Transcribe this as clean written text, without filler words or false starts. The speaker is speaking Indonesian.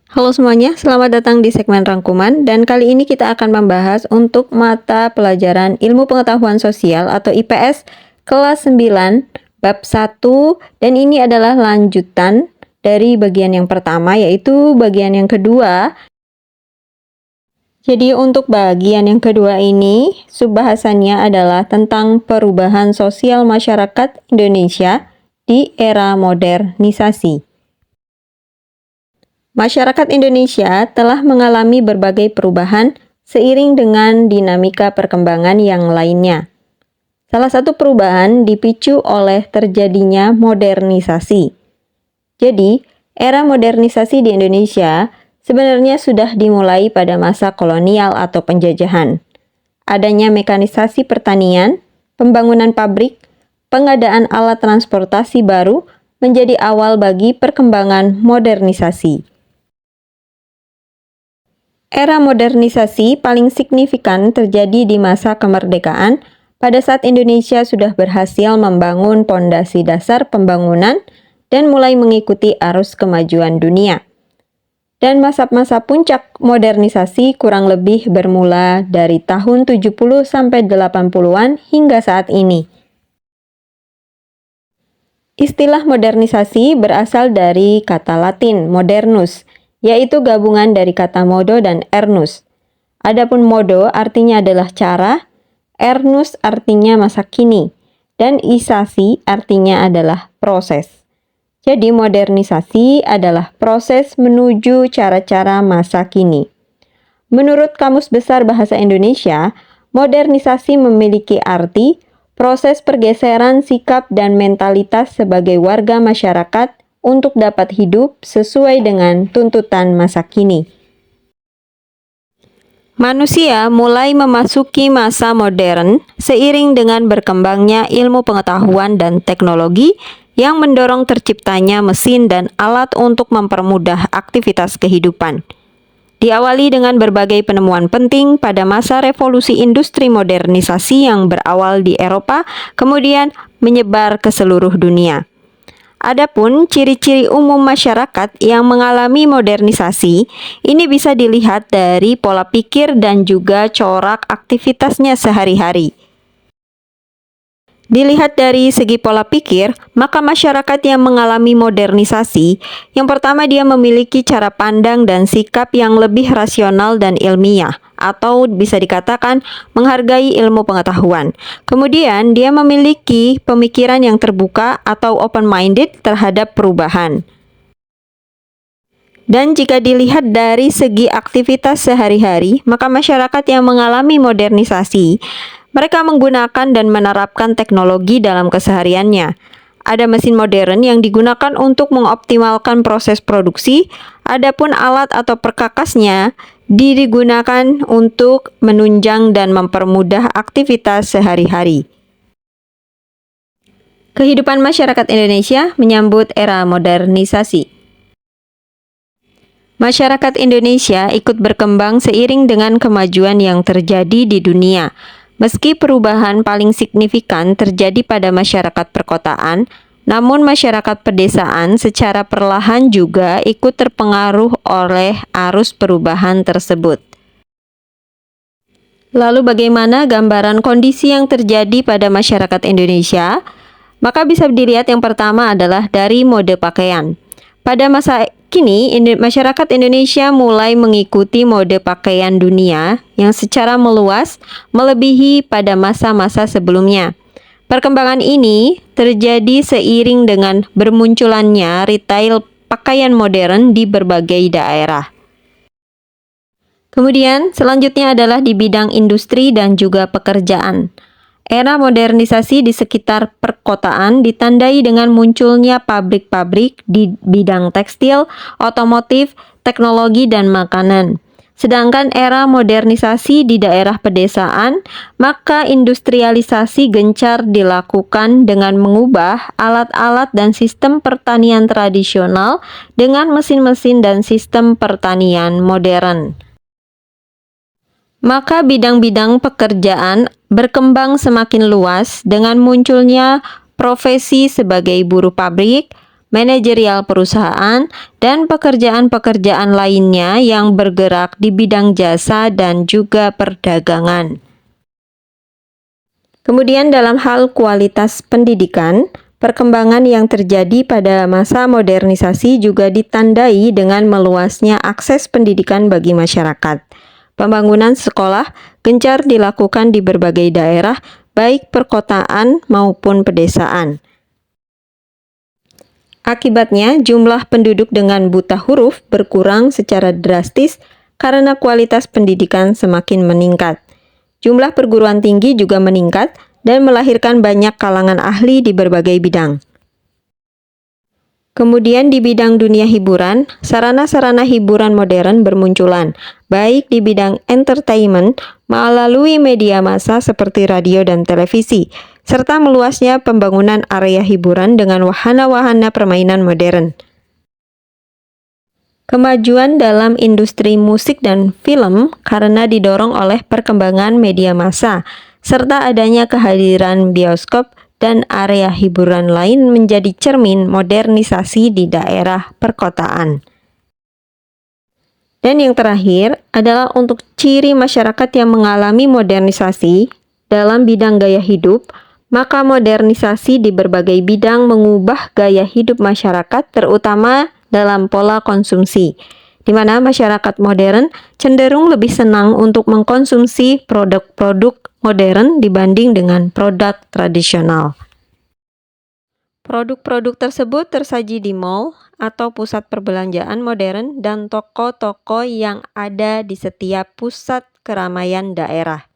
Halo semuanya, selamat datang di segmen rangkuman dan kali ini kita akan membahas untuk mata pelajaran Ilmu Pengetahuan Sosial atau IPS kelas 9 bab 1 dan ini adalah lanjutan dari bagian yang pertama yaitu bagian yang kedua. Jadi untuk bagian yang kedua ini subbahasannya adalah tentang perubahan sosial masyarakat Indonesia di era modernisasi. Masyarakat Indonesia telah mengalami berbagai perubahan seiring dengan dinamika perkembangan yang lainnya. Salah satu perubahan dipicu oleh terjadinya modernisasi. Jadi, era modernisasi di Indonesia sebenarnya sudah dimulai pada masa kolonial atau penjajahan. Adanya mekanisasi pertanian, pembangunan pabrik, pengadaan alat transportasi baru menjadi awal bagi perkembangan modernisasi. Era modernisasi paling signifikan terjadi di masa kemerdekaan pada saat Indonesia sudah berhasil membangun pondasi dasar pembangunan dan mulai mengikuti arus kemajuan dunia. Dan masa-masa puncak modernisasi kurang lebih bermula dari tahun 70 sampai 80-an hingga saat ini. Istilah modernisasi berasal dari kata Latin modernus, yaitu gabungan dari kata modo dan ernus. Adapun modo artinya adalah cara, ernus artinya masa kini, dan isasi artinya adalah proses. Jadi modernisasi adalah proses menuju cara-cara masa kini. Menurut Kamus Besar Bahasa Indonesia, modernisasi memiliki arti proses pergeseran sikap dan mentalitas sebagai warga masyarakat untuk dapat hidup sesuai dengan tuntutan masa kini. Manusia mulai memasuki masa modern seiring dengan berkembangnya ilmu pengetahuan dan teknologi yang mendorong terciptanya mesin dan alat untuk mempermudah aktivitas kehidupan. Diawali dengan berbagai penemuan penting pada masa revolusi industri modernisasi yang berawal di Eropa, kemudian menyebar ke seluruh dunia. Adapun ciri-ciri umum masyarakat yang mengalami modernisasi ini bisa dilihat dari pola pikir dan juga corak aktivitasnya sehari-hari. Dilihat dari segi pola pikir, maka masyarakat yang mengalami modernisasi, yang pertama dia memiliki cara pandang dan sikap yang lebih rasional dan ilmiah, atau bisa dikatakan menghargai ilmu pengetahuan. Kemudian dia memiliki pemikiran yang terbuka atau open-minded terhadap perubahan. Dan jika dilihat dari segi aktivitas sehari-hari, maka masyarakat yang mengalami modernisasi, mereka menggunakan dan menerapkan teknologi dalam kesehariannya. Ada mesin modern yang digunakan untuk mengoptimalkan proses produksi, adapun alat atau perkakasnya digunakan untuk menunjang dan mempermudah aktivitas sehari-hari. Kehidupan masyarakat Indonesia menyambut era modernisasi. Masyarakat Indonesia ikut berkembang seiring dengan kemajuan yang terjadi di dunia. Meski perubahan paling signifikan terjadi pada masyarakat perkotaan, namun masyarakat pedesaan secara perlahan juga ikut terpengaruh oleh arus perubahan tersebut. Lalu bagaimana gambaran kondisi yang terjadi pada masyarakat Indonesia? Maka bisa dilihat yang pertama adalah dari mode pakaian. Pada masa kini, masyarakat Indonesia mulai mengikuti mode pakaian dunia yang secara meluas melebihi pada masa-masa sebelumnya. Perkembangan ini terjadi seiring dengan bermunculannya retail pakaian modern di berbagai daerah. Kemudian, selanjutnya adalah di bidang industri dan juga pekerjaan. Era modernisasi di sekitar perkotaan ditandai dengan munculnya pabrik-pabrik di bidang tekstil, otomotif, teknologi, dan makanan. Sedangkan era modernisasi di daerah pedesaan, maka industrialisasi gencar dilakukan dengan mengubah alat-alat dan sistem pertanian tradisional dengan mesin-mesin dan sistem pertanian modern. Maka bidang-bidang pekerjaan berkembang semakin luas dengan munculnya profesi sebagai buruh pabrik, manajerial perusahaan, dan pekerjaan-pekerjaan lainnya yang bergerak di bidang jasa dan juga perdagangan. Kemudian dalam hal kualitas pendidikan, perkembangan yang terjadi pada masa modernisasi juga ditandai dengan meluasnya akses pendidikan bagi masyarakat. Pembangunan sekolah gencar dilakukan di berbagai daerah, baik perkotaan maupun pedesaan. Akibatnya, jumlah penduduk dengan buta huruf berkurang secara drastis karena kualitas pendidikan semakin meningkat. Jumlah perguruan tinggi juga meningkat dan melahirkan banyak kalangan ahli di berbagai bidang. Kemudian di bidang dunia hiburan, sarana-sarana hiburan modern bermunculan, baik di bidang entertainment melalui media massa seperti radio dan televisi, serta meluasnya pembangunan area hiburan dengan wahana-wahana permainan modern. Kemajuan dalam industri musik dan film karena didorong oleh perkembangan media massa, serta adanya kehadiran bioskop dan area hiburan lain menjadi cermin modernisasi di daerah perkotaan. Dan yang terakhir adalah untuk ciri masyarakat yang mengalami modernisasi dalam bidang gaya hidup, maka modernisasi di berbagai bidang mengubah gaya hidup masyarakat terutama dalam pola konsumsi, di mana masyarakat modern cenderung lebih senang untuk mengkonsumsi produk-produk modern dibanding dengan produk tradisional. Produk-produk tersebut tersaji di mall atau pusat perbelanjaan modern dan toko-toko yang ada di setiap pusat keramaian daerah.